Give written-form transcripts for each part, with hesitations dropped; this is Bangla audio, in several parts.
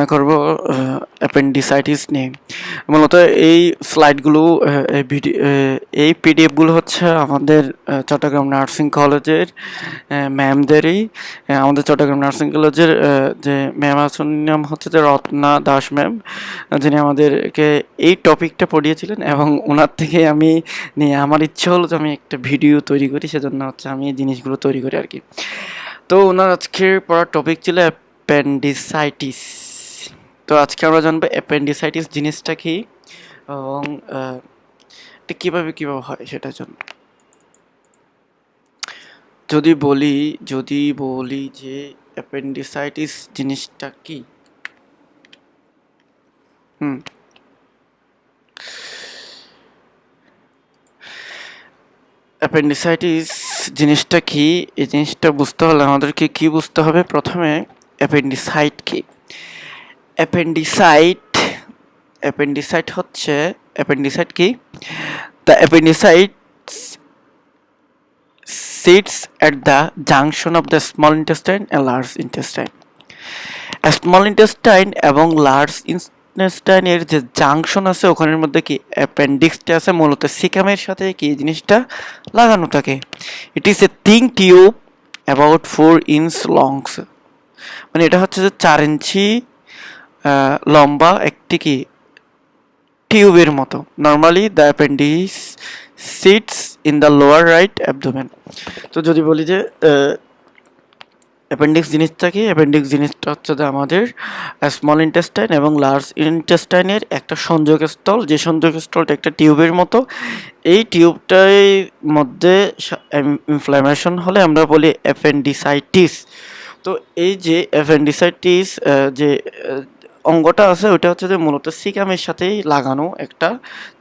না করব অ্যাপেন্ডিসাইটিস নিয়ে। মূলত এই স্লাইডগুলো এই পিডিএফগুলো হচ্ছে আমাদের চট্টগ্রাম নার্সিং কলেজের ম্যামদেরই। আমাদের চট্টগ্রাম নার্সিং কলেজের যে ম্যাম আছেন নাম হচ্ছে যে রত্না দাস ম্যাম, যিনি আমাদেরকে এই টপিকটা পড়িয়েছিলেন এবং ওনার থেকে আমি নিয়ে আমার ইচ্ছে হলো যে আমি একটা ভিডিও তৈরি করি, সেজন্য হচ্ছে আমি এই জিনিসগুলো তৈরি করি আর কি। তো ওনার আজকের পড়ার টপিক ছিল অ্যাপেন্ডিসাইটিস। তো আজকে আমরা জানবো অ্যাপেন্ডিসাইটিস জিনিসটা কি এবং এটা কীভাবে হয় সেটার জন্য। যদি বলি যে অ্যাপেন্ডিসাইটিস জিনিসটা কি, অ্যাপেন্ডিসাইটিস জিনিসটা কি, এই জিনিসটা বুঝতে হলে আমাদেরকে কি বুঝতে হবে? প্রথমে অ্যাপেন্ডিসাইট কি? অ্যাপেন্ডিসাইট হচ্ছে অ্যাপেন্ডিসাইট কি? The appendix sits at the junction of the small intestine and large intestine. Small intestine এবং লার্জ ইন্টেস্টাইনের যে জাংশন আছে ওখানের মধ্যে কি অ্যাপেন্ডিক্সটা আছে, মূলত সিকামের সাথে কি জিনিসটা লাগানো থাকে। It is a thing tube about 4 inch longs, মানে এটা হচ্ছে যে 4 ইঞ্চি লম্বা একটি কি টিউবের মতো। Normally the appendix sits in the lower right abdomen. তো যদি বলি যে অ্যাপেন্ডিক্স জিনিসটা কি, অ্যাপেন্ডিক্স জিনিসটা হচ্ছে যে আমাদের স্মল ইন্টেস্টাইন এবং লার্জ ইন্টেস্টাইনের একটা সংযোগস্থল, যে সংযোগস্থলটা একটা টিউবের মতো। এই টিউবটার মধ্যে ইনফ্লামেশন হলে আমরা বলি অ্যাপেন্ডিসাইটিস। তো এই যে অ্যাপেন্ডিসাইটিস যে অঙ্গটা আছে ওটা হচ্ছে যে মূলত সিকামের সাথেই লাগানো, একটা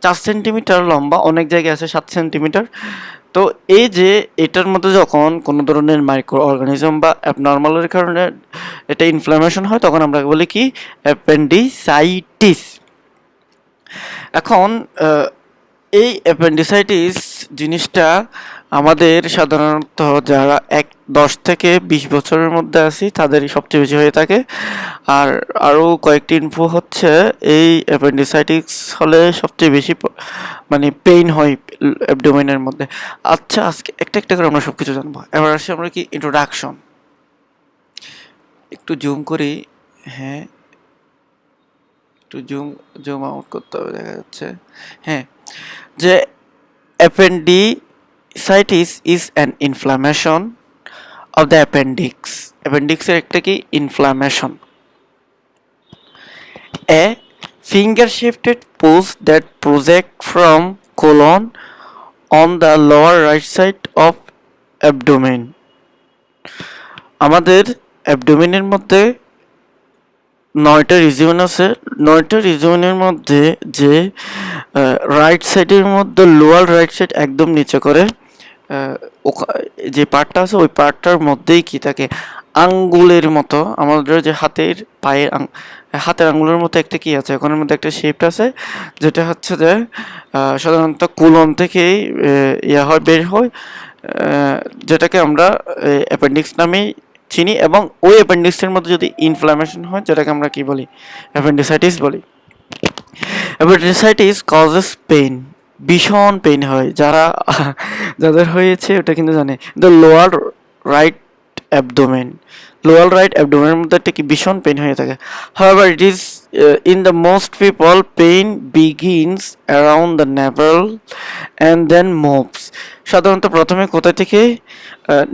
4 সেন্টিমিটার লম্বা, অনেক জায়গায় আছে 7 সেন্টিমিটার। তো এই যে এটার মধ্যে যখন কোনো ধরনের মাইক্রো অর্গানিজম বা অ্যাবনর্মালের কারণে এটা ইনফ্লামেশন হয় তখন আমরা বলি কি অ্যাপেন্ডিসাইটিস। এখন এই অ্যাপেন্ডিসাইটিস জিনিসটা আমাদের সাধারণত যারা 10 থেকে 20 বছরের মধ্যে আছি তাদেরই সবচেয়ে বেশি হয়ে থাকে। আর আরও কয়েকটি ইনফো হচ্ছে এই অ্যাপেন্ডিসাইটিস হলে সবচেয়ে বেশি মানে পেইন হয় অ্যাবডোমেনের মধ্যে। আচ্ছা, আজকে একটা একটা করে আমরা সব কিছু জানবো। এবার আসি আমরা কি ইন্ট্রোডাকশন, একটু জুম করি। হ্যাঁ, একটু জুম আউট করতে হবে, দেখা যাচ্ছে। হ্যাঁ, যে appendicitis is an inflammation of the appendix. অ্যাপেন্ডিক্সের একটা কি inflammation. A finger-shaped pus that project from colon on the lower right side of abdomen. আমাদের অ্যাবডোমেনের মধ্যে 9টা রিজিয়ন আছে। 9টা রিজিয়নের মধ্যে যে রাইট সাইডের মধ্যে লোয়ার রাইট সাইড একদম নিচে করে যে পার্টটা আছে ওই পার্টটার মধ্যেই কি থাকে আঙ্গুলের মতো, আমাদের যে হাতের আঙ্গুলের মতো একটা কি আছে, ওখানের মধ্যে একটা শেপ আছে যেটা হচ্ছে যে সাধারণত কোলন থেকেই বের হয়, যেটাকে আমরা অ্যাপেন্ডিক্স নামেই চিনি। এবং ওই অ্যাপেন্ডিক্সের মধ্যে যদি ইনফ্লামেশন হয় যেটাকে আমরা কি বলি অ্যাপেন্ডিসাইটিস বলি। অ্যাপেন্ডিসাইটিস কজেস পেইন, ভীষণ পেইন হয়। যাদের হয়েছে ওটা কিন্তু জানে। The lower right abdomen, lower right অ্যাবডোমেনের মধ্যে একটা কি ভীষণ পেইন হয়ে থাকে। However it is in the most people pain begins around the navel and then moves. সাধারণত প্রথমে কোথায় থেকে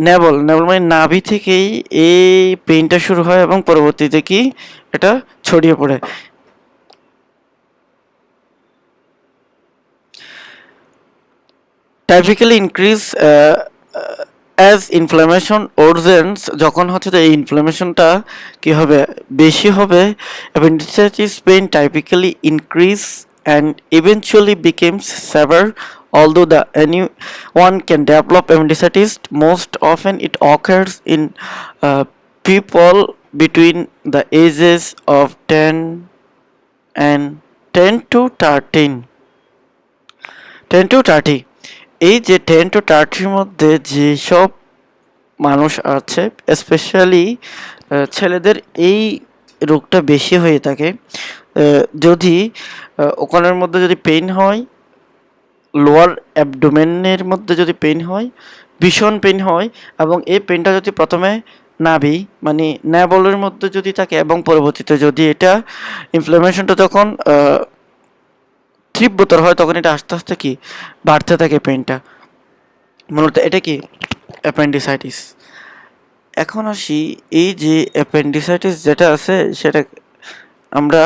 নেভেল মানে নাভি থেকেই এই পেইনটা শুরু হয় এবং পরবর্তীতে কি এটা ছড়িয়ে পড়ে। Typically increase as inflammation worsens, যখন হচ্ছে এই ইনফ্লামেশনটা কী হবে বেশি হবে, appendicitis pain typically increase and eventually becomes severe. Although anyone can develop appendicitis, most often it occurs in people between the ages of 10 and 10 to 30। এই যে 10 to 30-র মধ্যে যেসব মানুষ আছে স্পেশালি ছেলেদের এই রোগটা বেশি হয়ে থাকে, যদি ওখানের মধ্যে যদি পেইন হয়, লোয়ার অ্যাবডোমেনের মধ্যে যদি পেইন হয়, ভীষণ পেইন হয়, এবং এই পেইনটা যদি প্রথমে নাভি মানে ন্যাবলের মধ্যে যদি থাকে এবং পরবর্তীতে যদি এটা ইনফ্লামেশনটা যখন তীব্রতর হয়, তখন এটা আস্তে আস্তে কি বাড়তে থাকে পেইনটা। মূলত এটা কি অ্যাপেন্ডিসাইটিস। এখন আসি, এই যে অ্যাপেন্ডিসাইটিস যেটা আছে সেটা আমরা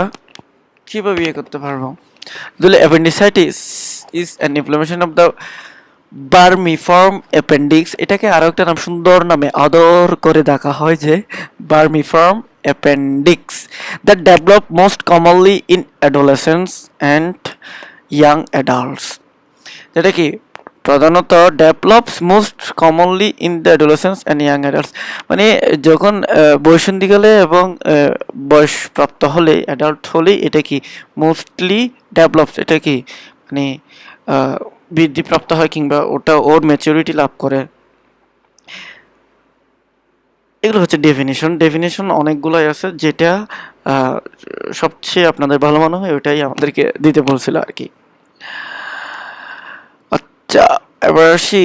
কীভাবে ইয়ে করতে পারবো। তাহলে appendicitis is an inflammation of the vermiform appendix. এটাকে আরও একটা নাম, সুন্দর নামে আদর করে দেখা হয় যে vermiform appendix, that develop most commonly in adolescence and young adults. যেটা কি প্রধানত develops most commonly in the adolescence and young adults, মানে যখন বয়সন্ধিকালে এবং বয়সপ্রাপ্ত হলে, অ্যাডাল্ট হলে এটা কি মোস্টলি ডেভেলপস, এটা কি মানে বৃদ্ধিপ্রাপ্ত হয় কিংবা ওটা ওর ম্যাচুরিটি লাভ করে। এগুলো হচ্ছে ডেফিনেশন অনেকগুলোই আছে, যেটা সবচেয়ে আপনাদের ভালো মনে হয় ওটাই আমাদেরকে দিতে বলছিল আর কি। আচ্ছা, এবার আসি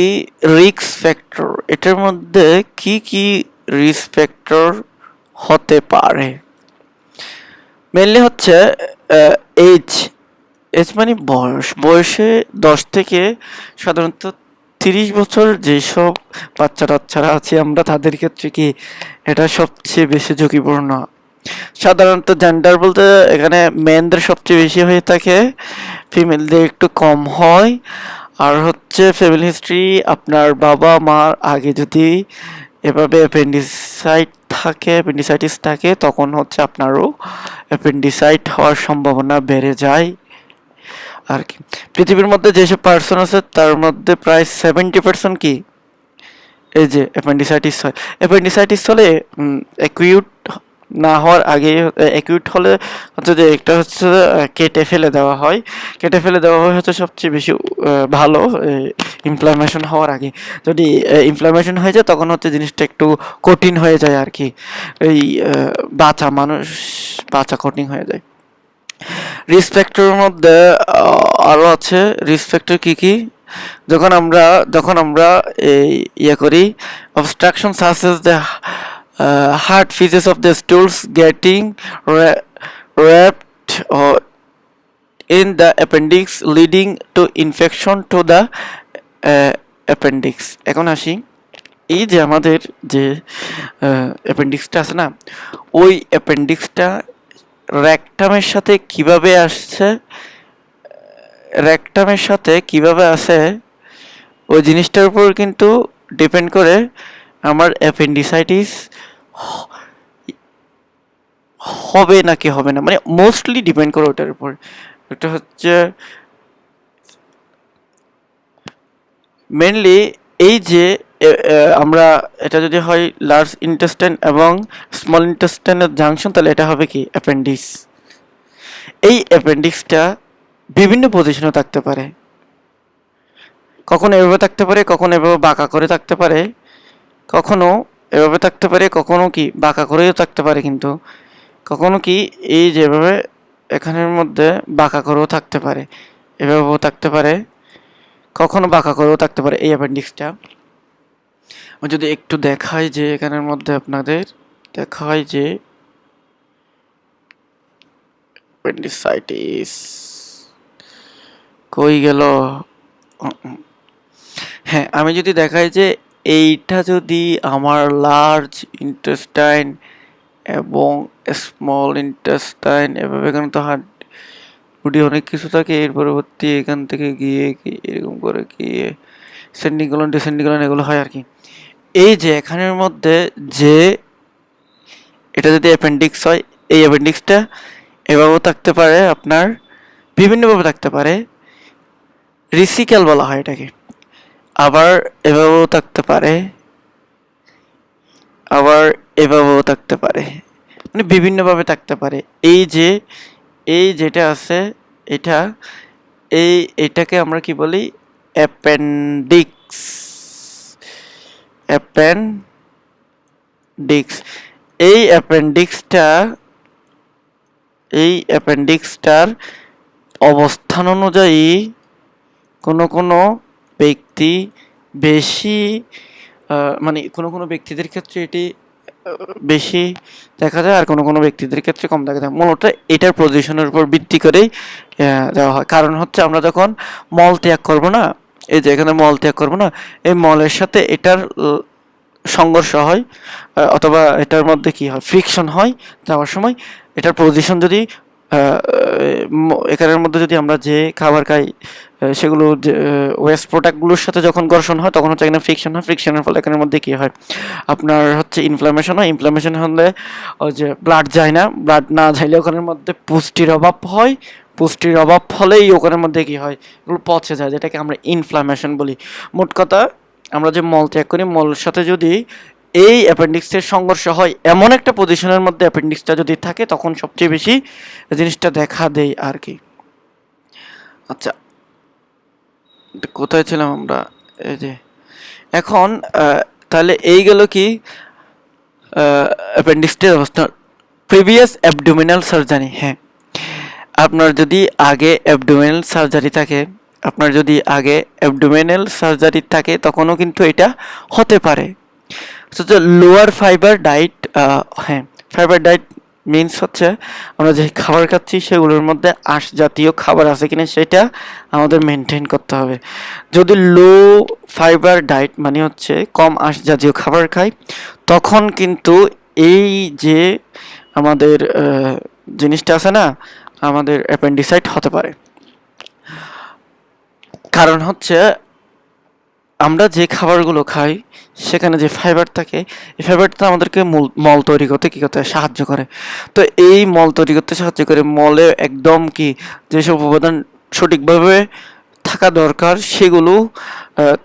রিস্ক ফ্যাক্টর। এটার মধ্যে কি কি রিস্ক ফ্যাক্টর হতে পারে? মেনলি হচ্ছে এজ। এজ মানে বয়সে 10 থেকে সাধারণত 30 বছর যেসব বাচ্চা টাচ্চারা আছে আমরা, তাদের ক্ষেত্রে কি এটা সবচেয়ে বেশি ঝুঁকিপূর্ণ। সাধারণত জেন্ডার বলতে এখানে মেনদের সবচেয়ে বেশি হয়ে থাকে, ফিমেলদের একটু কম হয়। আর হচ্ছে ফ্যামিলি হিস্ট্রি, আপনার বাবা মার আগে যদি এভাবে অ্যাপেন্ডিসাইটিস থাকে, তখন হচ্ছে আপনারও অ্যাপেন্ডিসাইট হওয়ার সম্ভাবনা বেড়ে যায় আর কি। পৃথিবীর মধ্যে যেসব পার্সন আছে তার মধ্যে প্রায় 70% কি এই যে অ্যাপেন্ডিসাইটিস হয়। অ্যাপেন্ডিসাইটিস হলে অ্যাকিউট না হওয়ার আগে, অ্যাকিউট হলে হচ্ছে যে একটা হচ্ছে কেটে ফেলে দেওয়া হয়। কেটে ফেলে দেওয়া হয় হচ্ছে সবচেয়ে বেশি ভালো ইনফ্লামেশন হওয়ার আগে। যদি ইনফ্লামেশন হয়ে যায় তখন হচ্ছে জিনিসটা একটু কঠিন হয়ে যায় আর কি, এই বাঁচা কঠিন হয়ে যায়। রিস্ক ফ্যাক্টরের মধ্যে আরও আছে। রিস্ক ফ্যাক্টর কী কী? যখন আমরা এই ইয়ে করি, obstruction causes the hard faeces of the stools getting wrapped in the appendix leading to infection to the appendix. এখন আসি, এই যে আমাদের যে অ্যাপেন্ডিক্সটা আছে না, ওই অ্যাপেন্ডিক্সটা রেকটামের সাথে কিভাবে আসছে, রেকটামের সাথে কিভাবে আসে, ওই জিনিসটার উপর কিন্তু ডিপেন্ড করে আমার অ্যাপেন্ডিসাইটিস হবে নাকি হবে না, মানে মোস্টলি ডিপেন্ড করে ওটার উপর। এটা হচ্ছে মেনলি এই যে আমরা এটা যদি হয় লার্জ ইন্টেস্টাইন এবং স্মল ইন্টেস্টাইনের জাংশন, তাহলে এটা হবে কি অ্যাপেন্ডিক্স। এই অ্যাপেন্ডিক্সটা বিভিন্ন পজিশনে থাকতে পারে, কখনো এভাবে থাকতে পারে, কখনো এভাবে বাঁকা করে থাকতে পারে, কখনো এভাবে থাকতে পারে, কখনো কি বাঁকা করেও থাকতে পারে, কিন্তু কখনো কি এই যেভাবে এখানের মধ্যে বাঁকা করেও থাকতে পারে, এভাবেও থাকতে পারে, কখনো বাঁকা করেও থাকতে পারে এই অ্যাপেন্ডিক্সটা। যদি একটু দেখাই যে এখানের মধ্যে আপনাদের দেখায় যে অ্যাপেন্ডিসাইটিস কই গেল। হ্যাঁ, আমি যদি দেখাই যে এইটা যদি আমার লার্জ ইন্টেস্টাইন এবং স্মল ইন্টেস্টাইন, এভাবে এখানে তো হাড্ডি অনেক কিছু থাকে, এর পরবর্তী এখান থেকে গিয়ে এরকম করে গিয়ে সেন্ডিং কলন ডিসেন্ডিং কলন এগুলো হয় আর কি। এই যে এখানের মধ্যে যে এটা যদি অ্যাপেন্ডিক্স হয়, এই অ্যাপেন্ডিক্সটা এভাবেও থাকতে পারে, আপনার বিভিন্নভাবে থাকতে পারে, রিসিক্যাল বলা হয় এটাকে। আবার এভাবেও থাকতে পারে, আবার এভাবেও থাকতে পারে, মানে বিভিন্নভাবে থাকতে পারে। এই যেটা আছে এটা, এটাকে আমরা কি বলি অ্যাপেন্ডিক্স। অ্যাপেন্ডিক্স, এই অ্যাপেন্ডিক্সটা এই অ্যাপেন্ডিক্সটার অবস্থান অনুযায়ী কোনো ব্যক্তি বেশি মানে কোনো ব্যক্তিদের ক্ষেত্রে এটি বেশি দেখা যায় আর কোনো ব্যক্তিদের ক্ষেত্রে কম দেখা যায়। মূলত এটার পজিশনের উপর ভিত্তি করেই দেওয়া হয়। কারণ হচ্ছে আমরা যখন মল ত্যাগ করব না, এই যে এখানে মল ত্যাগ করব না, এই মলের সাথে এটার সংঘর্ষ হয় অথবা এটার মধ্যে কি হয়, ফ্রিকশন হয় যাওয়ার সময়। এটার পজিশন যদি এখানের মধ্যে যদি আমরা যে খাবার খাই সেগুলো ওয়েস্ট প্রোডাক্টগুলোর সাথে যখন ঘর্ষণ হয় তখন হচ্ছে এখানে ফ্রিকশন হয়। ফ্রিকশনের ফলে এখানের মধ্যে কি হয়, আপনার হচ্ছে ইনফ্লামেশন হয়। ইনফ্লামেশন হলে ওই যে ব্লাড যায় না, ব্লাড না যাইলে ওখানের মধ্যে পুষ্টির অভাব হয়। পুষ্টির অভাব ফলেই ওখানের মধ্যে কি হয়, এগুলো পচে যায়, যেটাকে আমরা ইনফ্লামেশন বলি। মোট কথা আমরা যে মল ত্যাগ করি, মলের সাথে যদি এই অ্যাপেন্ডিক্সের সংঘর্ষ হয়, এমন একটা পজিশনের মধ্যে অ্যাপেন্ডিক্সটা যদি থাকে তখন সবচেয়ে বেশি জিনিসটা দেখা দেয় আর কি। আচ্ছা, কোথায় ছিলাম আমরা? এই যে এখন তাহলে এই গেল কি অ্যাপেন্ডিক্সের অবস্থা। প্রিভিয়াস অ্যাবডোমিনাল সার্জারি, হ্যাঁ, আপনার যদি আগে অ্যাবডোমিনাল সার্জারি থাকে তখনও কিন্তু এটা হতে পারে। লোয়ার ফাইবার ডায়েট, হ্যাঁ, ফাইবার ডায়েট মিনস হচ্ছে আমরা যে খাবার খাচ্ছি সেগুলোর মধ্যে আঁশ জাতীয় খাবার আছে কিনা সেটা আমাদের মেনটেন করতে হবে। যদি লো ফাইবার ডায়েট মানে হচ্ছে কম আঁশ জাতীয় খাবার খাই, তখন কিন্তু এই যে আমাদের জিনিসটা আছে না, আমাদের অ্যাপেন্ডিসাইট হতে পারে। কারণ হচ্ছে আমরা যে খাবারগুলো খাই সেখানে যে ফাইবার থাকে, এই ফাইবারটা আমাদেরকে মল তৈরি করতে কী করতে সাহায্য করে। তো এই মল তৈরি করতে সাহায্য করে, মলে একদম কি যেসব উপাদান সঠিকভাবে থাকা দরকার সেগুলো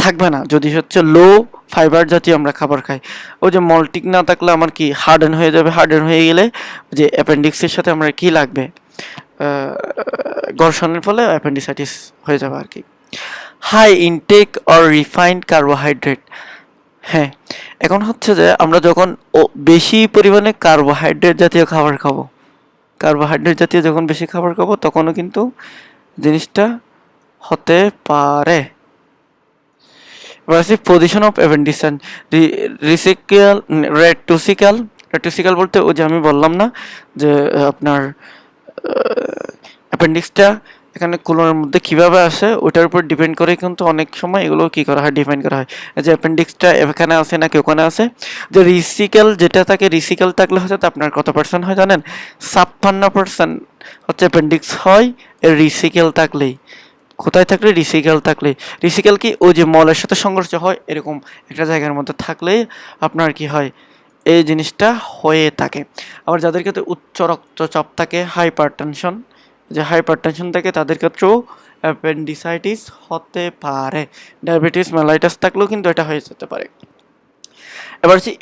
থাকবে না যদি হচ্ছে লো ফাইবার জাতীয় আমরা খাবার খাই। ওই যে মল ঠিক না থাকলে আমার কি হার্ডেন হয়ে যাবে, হার্ডেন হয়ে গেলে যে অ্যাপেন্ডিক্সের সাথে আমরা কি লাগবে, ঘর্ষণের ফলে অ্যাপেন্ডিসাইটিস হয়ে যাবে আর কি। High intake or refined carbohydrate, হ্যাঁ, এখন হচ্ছে যে আমরা যখন বেশি পরিমাণে কার্বোহাইড্রেট জাতীয় খাবার খাবো, যখন বেশি খাবার খাবো তখনও কিন্তু জিনিসটা হতে পারে। এবার আছে পজিশন অফ অ্যাপেন্ডিসাইট, রেটুসিক্যাল বলতে ওই যে আমি বললাম না যে আপনার অ্যাপেন্ডিক্সটা এখানে কোলনের মধ্যে কীভাবে আসে ওটার উপর ডিপেন্ড করে কিন্তু অনেক সময় এগুলো কী করা হয়, ডিফাইন করা হয় যে অ্যাপেন্ডিক্সটা এখানে আসে নাকি ওখানে আসে। যে রিসিক্যাল যেটা থাকে, রিসিক্যাল থাকলে হচ্ছে তো আপনার কত পার্সেন্ট হয় জানেন, 56% হচ্ছে অ্যাপেন্ডিক্স হয় রিসিক্যাল থাকলেই। কোথায় থাকলে? রিসিক্যাল থাকলে। রিসিক্যাল কি ওই যে মলের সাথে সংঘর্ষ হয় এরকম একটা জায়গার মধ্যে থাকলেই আপনার কি হয়, এই জিনিসটা হয়ে থাকে। আবার যাদের ক্ষেত্রে উচ্চ রক্তচাপ থাকে, হাইপার টেনশন থাকে, তাদের ক্ষেত্রেও অ্যাপেন্ডিসাইটিস হতে পারে। ডায়াবেটিস মেলাইটাস থাকলেও কিন্তু এটা হয়ে যেতে পারে। এবার হচ্ছে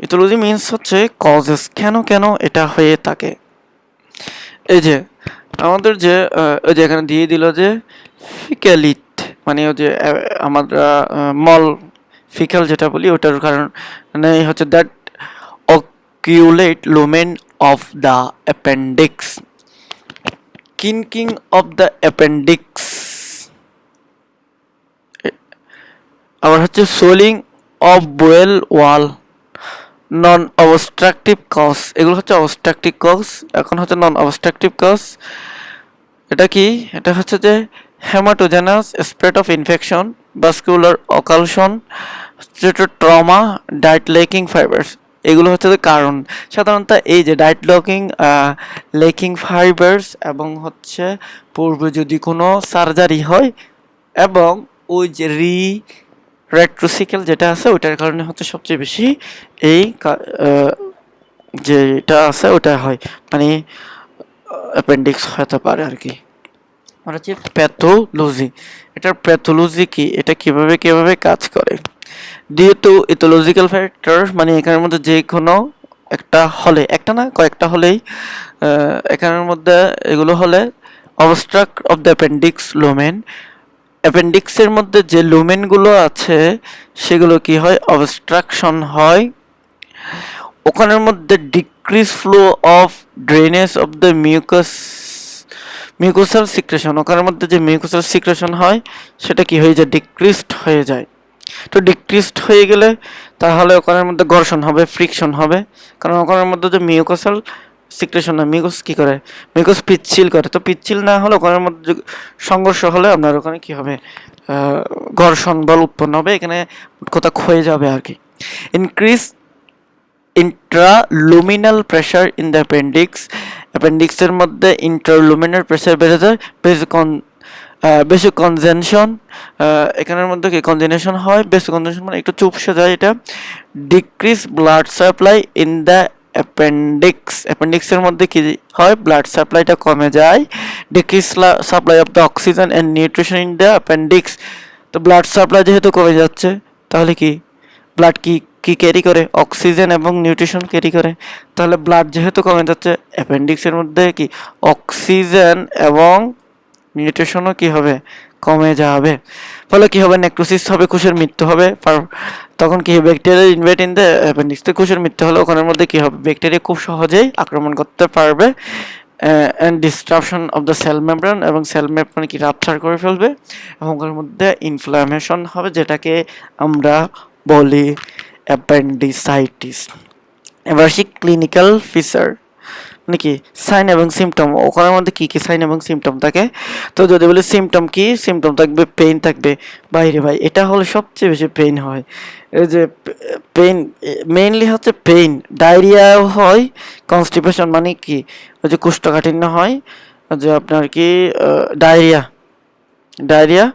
ইথোলজি মিনস হচ্ছে কজেস, কেন এটা হয়ে থাকে। এই যে আমাদের যে ওই যে এখানে দিয়ে দিল যে ফিক্যালিট, মানে ওই যে আমরা মল ফিক্যাল যেটা বলি ওটার কারণ মানে হচ্ছে that occlude lumen of the appendix, kinking of the appendix. আবার হচ্ছে swelling of bowel wall, non obstructive cause, এগুলো হচ্ছে অবস্ট্রাকটিভ কজ। এখন হচ্ছে নন অবস্ট্রাকটিভ কজ, এটা কি? এটা হচ্ছে যে haematogenous spread of infection, vascular occlusion, trauma, diet lacking fibres, এগুলো হচ্ছে যে কারণ। সাধারণত এই যে ডায়েট লেকিং ফাইবার্স এবং হচ্ছে পূর্বে যদি কোনো সার্জারি হয় এবং ওই যে রেট্রোসিক্যাল যেটা আছে ওটার কারণে হচ্ছে সবচেয়ে বেশি এই যেটা আছে ওটা হয়, মানে অ্যাপেন্ডিক্স হতে পারে আর কি। আর হচ্ছে প্যাথোলজি, এটার প্যাথোলজি কি, এটা কিভাবে কাজ করে। যেহেতু ইথোলজিক্যাল ফ্যাক্টর মানে এখানের মধ্যে যে কোনো একটা হলে, একটা না কয়েকটা হলেই এখানের মধ্যে এগুলো হলে obstruct of the appendix lumen, অ্যাপেন্ডিক্সের মধ্যে যে লুমেনগুলো আছে সেগুলো কি হয়, অবস্ট্রাকশন হয়। ওখানের মধ্যে decrease flow of drainage of the mucosal secretion, ওখানের মধ্যে যে মিউকোসাল সিক্রেশন হয় সেটা কি হয়ে যায়, ডিক্রিজড হয়ে যায়। তো ডিক্রিজড হয়ে গেলে তাহলে ওখানের মধ্যে ঘর্ষণ হবে, ফ্রিকশন হবে, কারণ ওখানের মধ্যে যে মিউকোসাল সিক্রেশন না, মিউকোস কি করে, মিউকোস পিচ্ছিল করে, তো পিচ্ছিল না হলে ওখানের মধ্যে সংঘর্ষ হলে আপনার ওখানে কি হবে, ঘর্ষণ বল উৎপন্ন হবে, এখানে কোথাও ক্ষয়ে যাবে আর কি। ইনক্রিজ ইন্ট্রালুমিনাল প্রেশার ইন দ্য অ্যাপেন্ডিক্সের মধ্যে ইন্ট্রালুমিনাল প্রেশার বেড়ে যায়, বেশি কনজেনশন, এখানের মধ্যে কি কনজেনেশন হয়, বেশি কনজেনশন মানে একটু চুপসে যায় এটা। Decrease blood supply in the অ্যাপেন্ডিক্সের মধ্যে কি হয়, ব্লাড সাপ্লাইটা কমে যায়। Decrease supply of the oxygen and nutrition in the appendix, তো ব্লাড সাপ্লাই যেহেতু কমে যাচ্ছে তাহলে কি ব্লাড কি কি ক্যারি করে, অক্সিজেন এবং নিউট্রিশন ক্যারি করে, তাহলে ব্লাড যেহেতু কমে যাচ্ছে অ্যাপেন্ডিক্সের মধ্যে কি অক্সিজেন এবং নিউট্রিশনও কি হবে, কমে যাবে, ফলে কি হবে, নেক্রোসিস হবে, কোষের মৃত্যু হবে। তখন কি bacteria invade in the appendix, কোষের মৃত্যু হলে ওখানের মধ্যে কি হবে, ব্যাকটেরিয়া খুব সহজেই আক্রমণ করতে পারবে, and destruction of the cell membrane, এবং সেল মেমব্রেন কি রাপচার করে ফেলবে, এবং ওখানের মধ্যে ইনফ্লামেশন হবে, যেটাকে আমরা বলি অ্যাপেন্ডিসাইটিস। এবার আসি ক্লিনিক্যাল ফিচার, মানে কি সাইন এবং সিমটম, ওখানের মধ্যে কী কী সাইন এবং সিমটম থাকে। তো যদি বলি সিমটম কি, সিমটম থাকবে পেইন থাকবে, বাইরে ভাই এটা হলে সবচেয়ে বেশি পেইন হয়, এই যে পেইন মেইনলি হচ্ছে পেইন, ডায়রিয়াও হয়, কনস্টিপেশন মানে কি ওই যে কোষ্ঠকাঠিন্য হয়, যে আপনার কি ডায়রিয়া ডায়রিয়া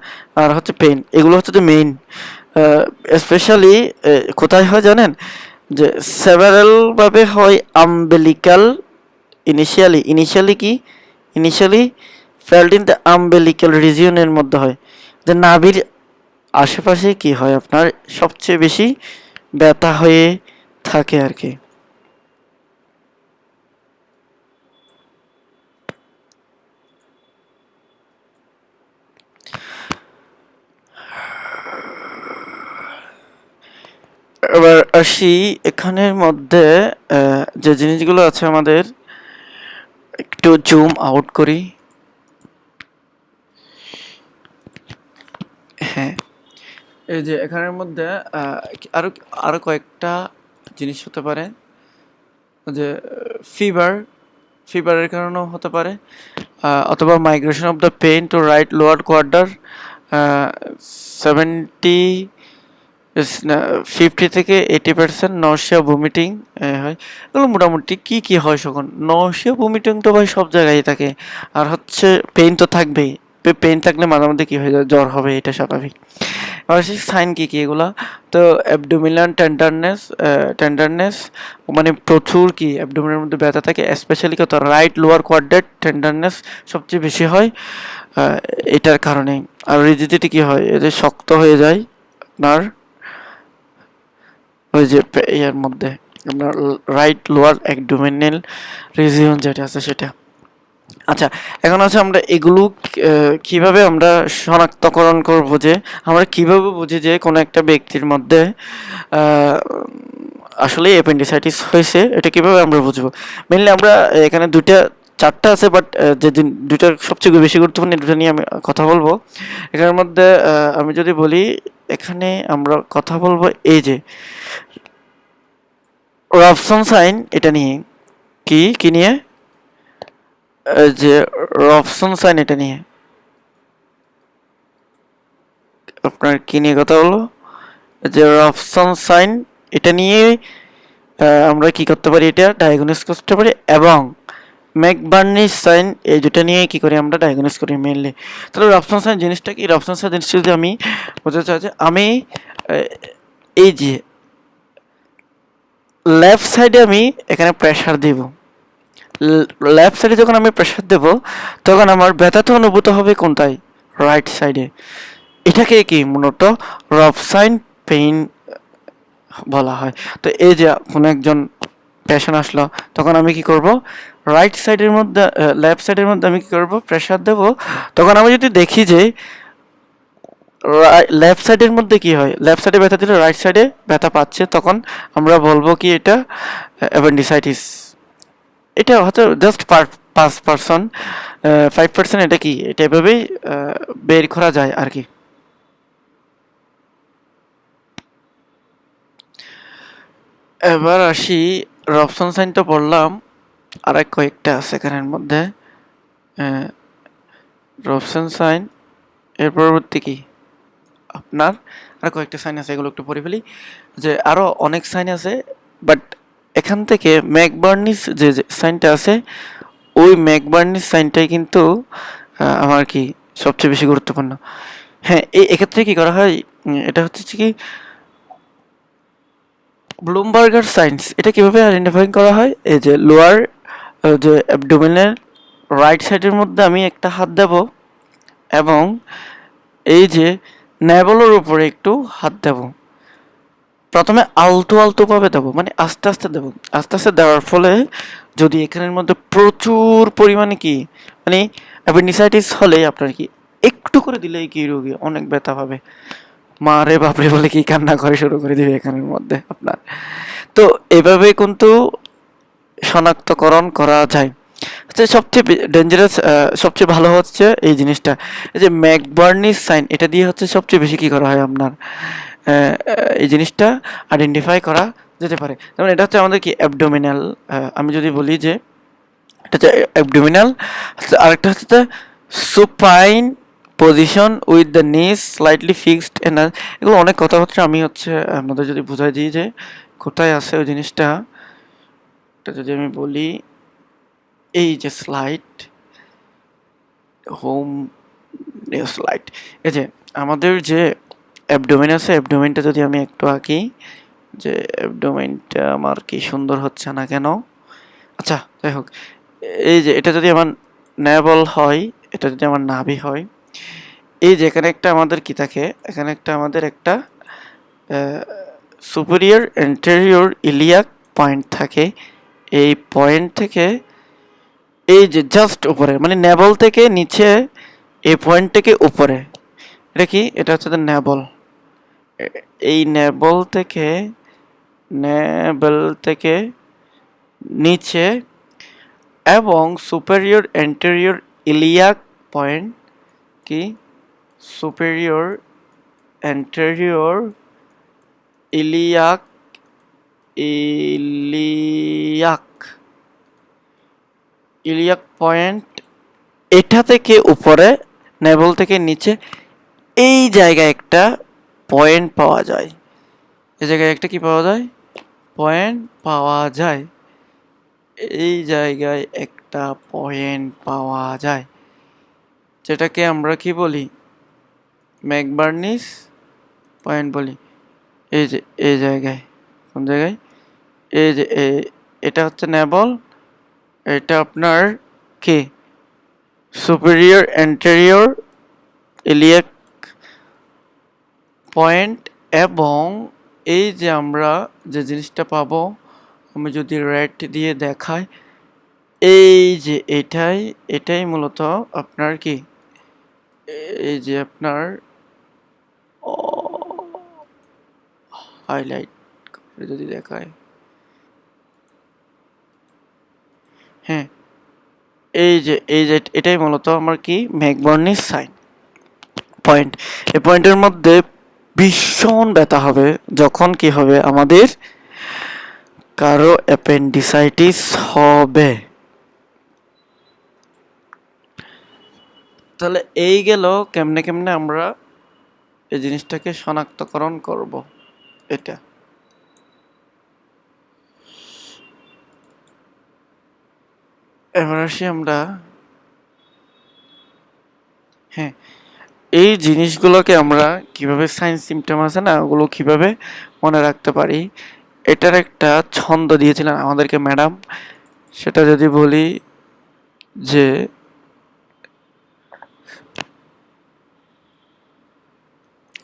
আর হচ্ছে পেইন, এগুলো হচ্ছে যে মেইন। স্পেশালি কোথায় হয় জানেন, যে সেভারালভাবে হয় আম্বেলিক্যাল, ইনিশিয়ালি ফেল্ট ইন দ্য আম্বেলিক্যাল রিজিয়নের মধ্যে হয়, যে নাভির আশেপাশে কি হয় আপনার সবচেয়ে বেশি ব্যথা হয়ে থাকে আর কি। এবার আসি এখানের মধ্যে যে জিনিসগুলো আছে আমাদের একটু জুম আউট করি। হ্যাঁ, এই যে এখানের মধ্যে আরো আরো কয়েকটা জিনিস হতে পারে, যে ফিভারের কারণেও হতে পারে, অথবা migration of the pain to right lower quarter, 50 থেকে 80% নশিয়া ভমিটিং হয়। এগুলো মোটামুটি কি হয় সকল, নশিয়া ভমিটিং তো ভাই সব জায়গায় থাকে, আর হচ্ছে পেইন তো থাকবেই, পেইন থাকলে মাঝে মধ্যে কী হয়ে যায়, জ্বর হবে, এটা স্বাভাবিক। এবার সাইন কী এগুলা, তো অ্যাবডোমিনাল টেন্ডারনেস মানে প্রচুর কি অ্যাবডোমিনের মধ্যে ব্যথা থাকে, স্পেশালি কত রাইট লোয়ার কোয়াড্রেট টেন্ডারনেস সবচেয়ে বেশি হয় এটার কারণে। আর রিজিডিটি কি হয়, এদের শক্ত হয়ে যায় আপনার ওই যে এর মধ্যে আপনার রাইট লোয়ার অ্যাবডোমিনাল রিজিয়ন যেটা আছে সেটা। আচ্ছা, এখন আছে আমরা এগুলো কিভাবে আমরা শনাক্তকরণ করব, যে আমরা কিভাবে বুঝি যে কোনো একটা ব্যক্তির মধ্যে আসলে অ্যাপেন্ডিসাইটিস হয়েছে, এটা কিভাবে আমরা বুঝবো। মেনলি আমরা এখানে চারটা আছে, বাট যে দুইটা সবচেয়ে বেশি গুরুত্বপূর্ণ, দুটো নিয়ে আমি কথা বলবো এখানের মধ্যে। আমি যদি বলি এখানে আমরা কথা বলবো এই যে রবসন সাইন, এটা নিয়ে কি নিয়ে, যে রবসন সাইন, এটা নিয়ে আপনার কি নিয়ে কথা হলো, যে রবসন সাইন, এটা নিয়ে আমরা কি করতে পারি, এটা ডায়াগনোস করতে পারি, এবং ম্যাকবার্নিস সাইন, এই দুটা নিয়ে কি করি আমরা ডায়াগনোস করি মেনলি। তাহলে রবসন সাইন জিনিসটা কি, রবসন সাইন জিনিসটা যদি আমি বোঝাতে চাই, যে আমি এই যে লেফট সাইডে আমি এখানে প্রেশার দেব, লেফট সাইডে যখন আমি প্রেশার দেব তখন আমার ব্যথা তো অনুভূত হবে কোনটায়, রাইট সাইডে, এটাকে কি মূলত রবসাইন পেইন বলা হয়। তো এই যে কোনো একজন পেশেন্ট আসলো, তখন আমি কি করব, রাইট সাইডের মধ্যে লেফট সাইডের মধ্যে আমি কি করব, প্রেশার দেব। তখন আমি যদি দেখি যে লেফট সাইডের মধ্যে কি হয়, লেফট সাইডে ব্যথা দিলে রাইট সাইডে ব্যথা পাচ্ছে, তখন আমরা বলবো কি এটা অ্যাপেন্ডিসাইটিস। এটা হয়তো জাস্ট 5%, 5% এটা কি, এটা এভাবেই বের করা যায় আর কি। এবার আসি, রবসন সাইন তো পড়লাম, আর কয়েকটা আছে এখানের মধ্যে। রবসন সাইন, এর পরবর্তী কি আপনার আর কয়েকটা সাইন আছে, এগুলো একটু পড়ে ফেলি। যে আরও অনেক সাইন আছে, বাট এখান থেকে ম্যাকবার্নিস যে সাইনটা আছে, ওই ম্যাকবার্নিস সাইনটাই কিন্তু আমার কি সবচেয়ে বেশি গুরুত্বপূর্ণ। হ্যাঁ, এক্ষেত্রে কি করা হয়, এটা হচ্ছে কি ব্লুমবার্গার সাইন্স। এটা কিভাবে আইডেন্টিফাই করা হয়, এই যে লোয়ার যে অ্যাবডোমেনের রাইট সাইডের মধ্যে আমি একটা হাত দেব, এবং এই যে ন্যাবলের উপরে একটু হাত দেব। প্রথমে আলতো আলতো ভাবে দেবো, মানে আস্তে আস্তে দেবো। আস্তে আস্তে দেওয়ার ফলে যদি এখানের মধ্যে প্রচুর পরিমাণে কি, মানে অ্যাপেন্ডিসাইটিস হলে আপনার কি একটু করে দিলেই কি রোগী অনেক ব্যথা পাবে, মা রে বাপরে বলে কি কান্না করে শুরু করে দিবে এখানের মধ্যে আপনার। তো এভাবে কিন্তু শনাক্তকরণ করা যায়। আচ্ছা, সবচেয়ে ডেঞ্জারাস, সবচেয়ে ভালো হচ্ছে এই জিনিসটা, এই যে ম্যাকবার্নিস সাইন, এটা দিয়ে হচ্ছে সবচেয়ে বেশি কি করা হয় আপনার, এই জিনিসটা আইডেন্টিফাই করা যেতে পারে। যেমন এটা হচ্ছে আমাদের কি অ্যাবডোমিনাল, আমি যদি বলি যে এটা হচ্ছে অ্যাবডোমিনাল, আরেকটা হচ্ছে সুপাইন পজিশন উইথ দ্য নিস স্লাইটলি ফিক্সড এন্ড, এগুলো অনেক কথা হচ্ছে, আমি হচ্ছে আপনাদের যদি বুঝাই দিই যে কোথায় আছে ওই জিনিসটা, এটা যদি আমি বলি, এই যে স্লাইড হোম স্লাইড, এই যে আমাদের যে অ্যাবডোমেন আছে, অ্যাবডোমেনটা যদি আমি একটু আঁকি, যে অ্যাবডোমেনটা আমার কি সুন্দর হচ্ছে না কেন, আচ্ছা যাই হোক, এই যে এটা যদি আমার ন্যাবল হয়, এটা যদি আমার নাভি হয়, এই যে এখানে একটা আমাদের কি থাকে, এখানে একটা আমাদের একটা সুপিরিয়র এন্টেরিয়র ইলিয়াক পয়েন্ট থাকে। এই পয়েন্ট থেকে এই যে জাস্ট উপরে, মানে ন্যাবল থেকে নিচে, এই পয়েন্ট থেকে উপরে, এটা কি, এটা হচ্ছে ন্যাবল। এই ন্যাবল থেকে নিচে এবং সুপেরিয়র এন্টেরিয়র ইলিয়াক পয়েন্ট কি, superior anterior iliac iliac iliac point, এটা থেকে উপরে, নেবল থেকে নিচে, এই জায়গায় একটা পয়েন্ট পাওয়া যায়। এই জায়গায় একটা কি পাওয়া যায়, পয়েন্ট পাওয়া যায়। এই জায়গায় একটা পয়েন্ট পাওয়া যায়, যেটাকে আমরা কি বলি, ম্যাকবার্নিস পয়েন্ট বলি। এই যে এই জায়গায়, কোন জায়গায়, এই যে এটা হচ্ছে নেবল, এটা আপনার কি সুপিরিয়র এন্টেরিয়র ইলিয়াক পয়েন্ট, এবং এই যে আমরা যে জিনিসটা পাবো, আমি যদি রেড দিয়ে দেখাই, এই যে এটাই মূলত আপনার কি, এই যে আপনার হাইলাইট করে যদি দেখায়, হ্যাঁ, এই যে এটাই মূলত আমার কি ম্যাকবার্নিস সাইন পয়েন্ট। এই পয়েন্টের মধ্যে ভীষণ ব্যথা হবে যখন কি হবে, আমাদের কারো অ্যাপেন্ডিসাইটিস হবে। তাহলে এই গেল কেমনে কেমনে আমরা এই জিনিসটাকে শনাক্তকরণ করব। এটা এবার আসি আমরা, হ্যাঁ, এই জিনিসগুলোকে আমরা কিভাবে সাইন সিমটম আছে না, ওগুলো কিভাবে মনে রাখতে পারি, এটার একটা ছন্দ দিয়েছিলেন আমাদেরকে ম্যাডাম। সেটা যদি বলি যে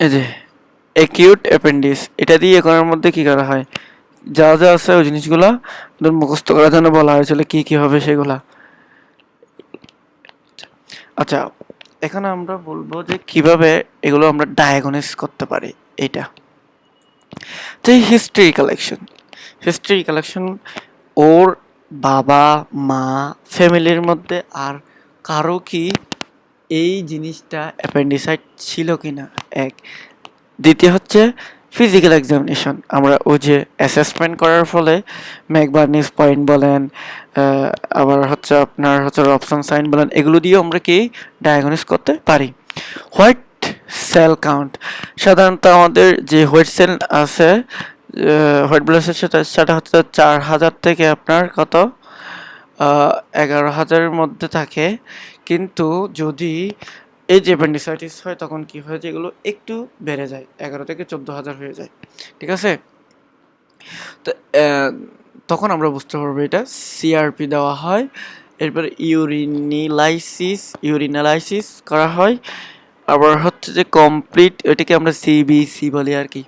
এই যে অ্যাকিউট অ্যাপেন্ডিক্স, এটা দিয়ে এখনের মধ্যে কি করা হয়, যা যা আছে ওই জিনিসগুলো মুখস্থ করার জন্য বলা হয়েছিল কি কি হবে সেগুলা। আচ্ছা, এখানে আমরা বলবো যে কিভাবে এগুলো আমরা ডায়াগনোস করতে পারি এটা। তো হিস্ট্রি কালেকশন ওর বাবা মা ফ্যামিলির মধ্যে আর কারো কি এই জিনিসটা অ্যাপেন্ডিসাইট ছিল কিনা, এক। দ্বিতীয় হচ্ছে ফিজিক্যাল এক্সামিনেশন, আমরা ওই যে অ্যাসেসমেন্ট করার ফলে ম্যাকবার্নিস পয়েন্ট বলেন, আবার হচ্ছে আপনার হচ্ছে রবসন সাইন বলেন, এগুলো দিয়ে আমরা কি ডায়াগনোস করতে পারি। হোয়াইট সেল কাউন্ট, সাধারণত আমাদের যে হোয়াইট সেল আছে, হোয়াইট ব্লাড সেল, সেটা হচ্ছে 4,000 থেকে আপনার কত 11,000-এর মধ্যে থাকে। কিন্তু যদি এই যে অ্যাপেন্ডিসাইটিস হয় তখন কি হয়, যেগুলো একটু বেড়ে যায়, 11 থেকে 14,000 হয়ে যায়, ঠিক আছে। তো তখন আমরা বুঝতে পারবো এটা সিআরপি দেওয়া হয়। এরপরে ইউরিনালাইসিস করা হয়। আবার হচ্ছে যে কমপ্লিট, ওইটাকে আমরা সিবিসি বলি আর কি,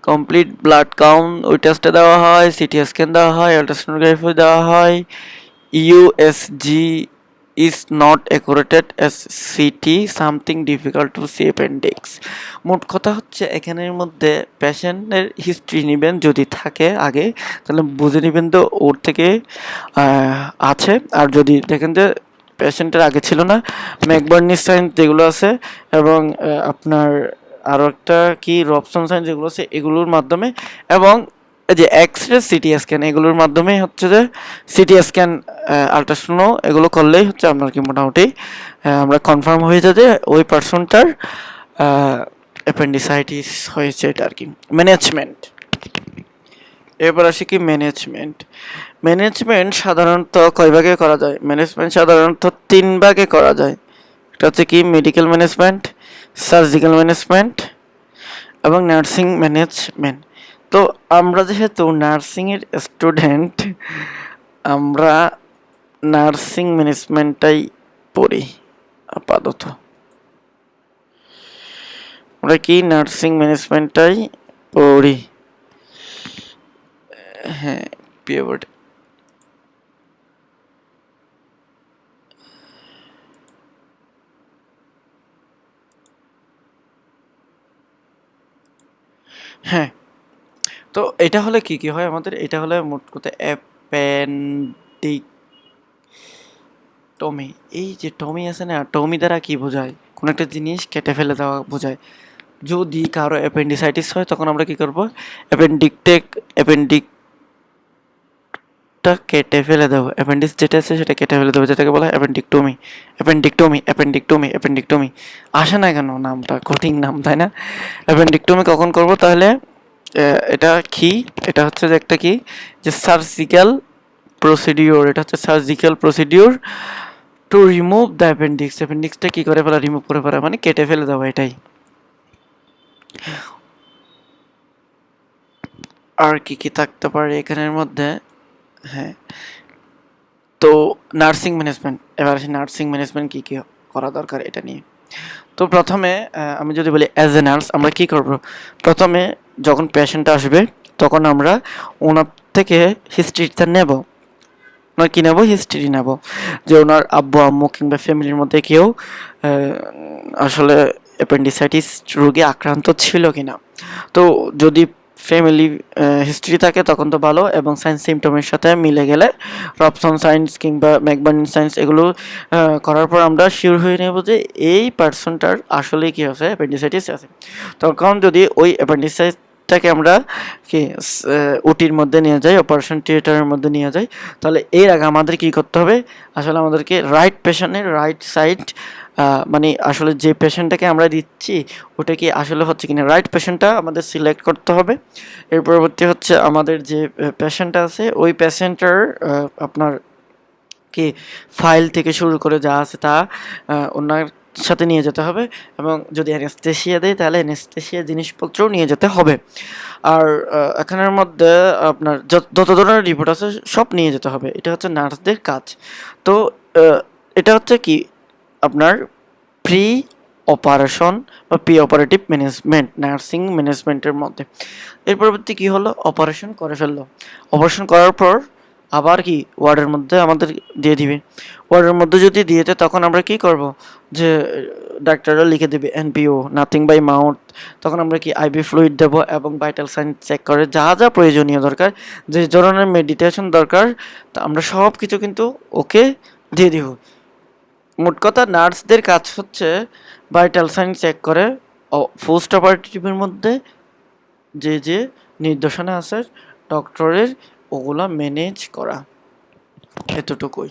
কমপ্লিট ব্লাড কাউন্ট, ওই টেস্টে দেওয়া হয়। সিটি স্ক্যান দেওয়া হয়, আলট্রাসোনোগ্রাফি দেওয়া হয়। USG is not accurate as CT, something difficult to see appendix. মোট কথা হচ্ছে এখানের মধ্যে পেশেন্টের হিস্ট্রি নেবেন, যদি থাকে আগে তাহলে বুঝে নেবেন তো ওর থেকে আছে। আর যদি দেখেন যে পেশেন্টের আগে ছিল না, ম্যাকবার্নি সাইন যেগুলো আছে এবং আপনার আরও একটা কি রবসন সাইন যেগুলো আছে, এগুলোর মাধ্যমে এবং এই যে এক্স-রে সিটি স্ক্যান, এগুলোর মাধ্যমেই হচ্ছে যে সিটি স্ক্যান আলট্রাসোনো এগুলো করলেই হচ্ছে আপনার কি মোটামুটি আমরা কনফার্ম হয়ে যায় যে ওই পার্সনটার অ্যাপেন্ডিসাইটিস হয়েছে, এটা আর কি। ম্যানেজমেন্ট, এবার আসি কি ম্যানেজমেন্ট সাধারণত কয় ভাগে করা যায়? ম্যানেজমেন্ট সাধারণত 3 ভাগে করা যায়। এটা হচ্ছে কি মেডিকেল ম্যানেজমেন্ট, সার্জিক্যাল ম্যানেজমেন্ট এবং নার্সিং ম্যানেজমেন্ট। তো আমরা যেহেতু নার্সিংয়ের স্টুডেন্ট, আমরা নার্সিং ম্যানেজমেন্টটাই পড়ি আপাতত। আমরা কি নার্সিং ম্যানেজমেন্টটাই পড়ি, হ্যাঁ পিওর। হ্যাঁ, তো এটা হলে কি কি হয় আমাদের? এটা হলে মোট কথা অ্যাপেন্ডিকটমি। এই যে টমি আছে না, টমি দ্বারা কি বোঝায়? কোনো একটা জিনিস কেটে ফেলে দেওয়া বোঝায়। যদি কারো অ্যাপেন্ডিসাইটিস হয় তখন আমরা কি করব? অ্যাপেন্ডিকটা কেটে ফেলে দেবো, অ্যাপেন্ডিক্স যেটা আছে সেটা কেটে ফেলে দেবো, যেটাকে বলা হয় অ্যাপেন্ডিকটমি। আসে না কেন নামটা? কঠিন নাম, তাই না? অ্যাপেন্ডিকটমি কখন করব তাহলে? এটা কি? এটা হচ্ছে যে একটা কি, যে সার্জিক্যাল প্রসিডিওর। এটা হচ্ছে surgical procedure to remove the appendix. অ্যাপেন্ডিক্সটা কি করে ফেলা? রিমুভ করে ফেলা, মানে কেটে ফেলে দেওয়া, এটাই। আর কি কি থাকতে পারে এখানের মধ্যে? হ্যাঁ, তো নার্সিং ম্যানেজমেন্ট, এবার আসি নার্সিং ম্যানেজমেন্ট কী কী করা দরকার এটা নিয়ে। তো প্রথমে আমি যদি বলি অ্যাজ এ নার্স আমরা কী করব? প্রথমে যখন পেশেন্ট আসবে তখন আমরা ওনার থেকে হিস্ট্রিটা নেব। ওনার কী নেব? হিস্ট্রি নেব, যে ওনার আব্বু আম্মু কিংবা ফ্যামিলির মধ্যে কেউ আসলে অ্যাপেন্ডিসাইটিস রোগে আক্রান্ত ছিল কিনা। তো যদি ফ্যামিলি হিস্ট্রি থাকে তখন তো ভালো, এবং সাইন্স সিমটমের সাথে মিলে গেলে রবসন সাইন্স কিংবা ম্যাকবার্নি সাইন্স এগুলো করার পর আমরা শিওর হয়ে নেব যে এই পার্সনটার আসলে কী আছে, অ্যাপেন্ডিসাইটিস আছে। তখন যদি ওই অ্যাপেন্ডিসাইটিসটাকে আমরা কি ওটির মধ্যে নিয়ে যাই, অপারেশন থিয়েটারের মধ্যে নিয়ে যাই, তাহলে এর আগে আমাদের কী করতে হবে? আসলে আমাদেরকে রাইট পেশেন্টের রাইট সাইড, মানে আসলে যে পেশেন্টটাকে আমরা দিচ্ছি ওটা কি আসলে হচ্ছে কিনা, রাইট পেশেন্টটা আমাদের সিলেক্ট করতে হবে। এর পরবর্তী হচ্ছে আমাদের যে পেশেন্টটা আছে ওই পেশেন্টের আপনার কি ফাইল থেকে শুরু করে যা আছে তা ওনার সাথে নিয়ে যেতে হবে, এবং যদি অ্যানেস্থেশিয়া দেয় তাহলে অ্যানেস্থেশিয়া জিনিসপত্রও নিয়ে যেতে হবে। আর এখানের মধ্যে আপনার যত ধরনের রিপোর্ট আছে সব নিয়ে যেতে হবে। এটা হচ্ছে নার্সদের কাজ। তো এটা হচ্ছে কি আপনার প্রি অপারেশন বা প্রি অপারেটিভ ম্যানেজমেন্ট, নার্সিং ম্যানেজমেন্টের মধ্যে। এর পরবর্তী কী হলো? অপারেশন করে ফেললো। অপারেশন করার পর আবার কি ওয়ার্ডের মধ্যে আমাদের দিয়ে দিবে। ওয়ার্ডের মধ্যে যদি দিয়ে দেয় তখন আমরা কি করব, যে ডাক্তাররা লিখে দেবে এনপিও নাথিং বাই মাউথ, তখন আমরা কি আইভি ফ্লুইড দেবো এবং ভাইটাল সাইন চেক করে যা যা প্রয়োজনীয় দরকার, যে ধরনের মেডিটেশন দরকার, তা আমরা সব কিছু কিন্তু ওকে দিয়ে দিব। মোট কথা নার্সদের কাজ হচ্ছে ভাইটাল সাইন চেক করে পোস্ট অপারেটিভের মধ্যে যে যে নির্দেশনা আছে ডক্টরের, ওগুলা ম্যানেজ করা, এতটুকুই।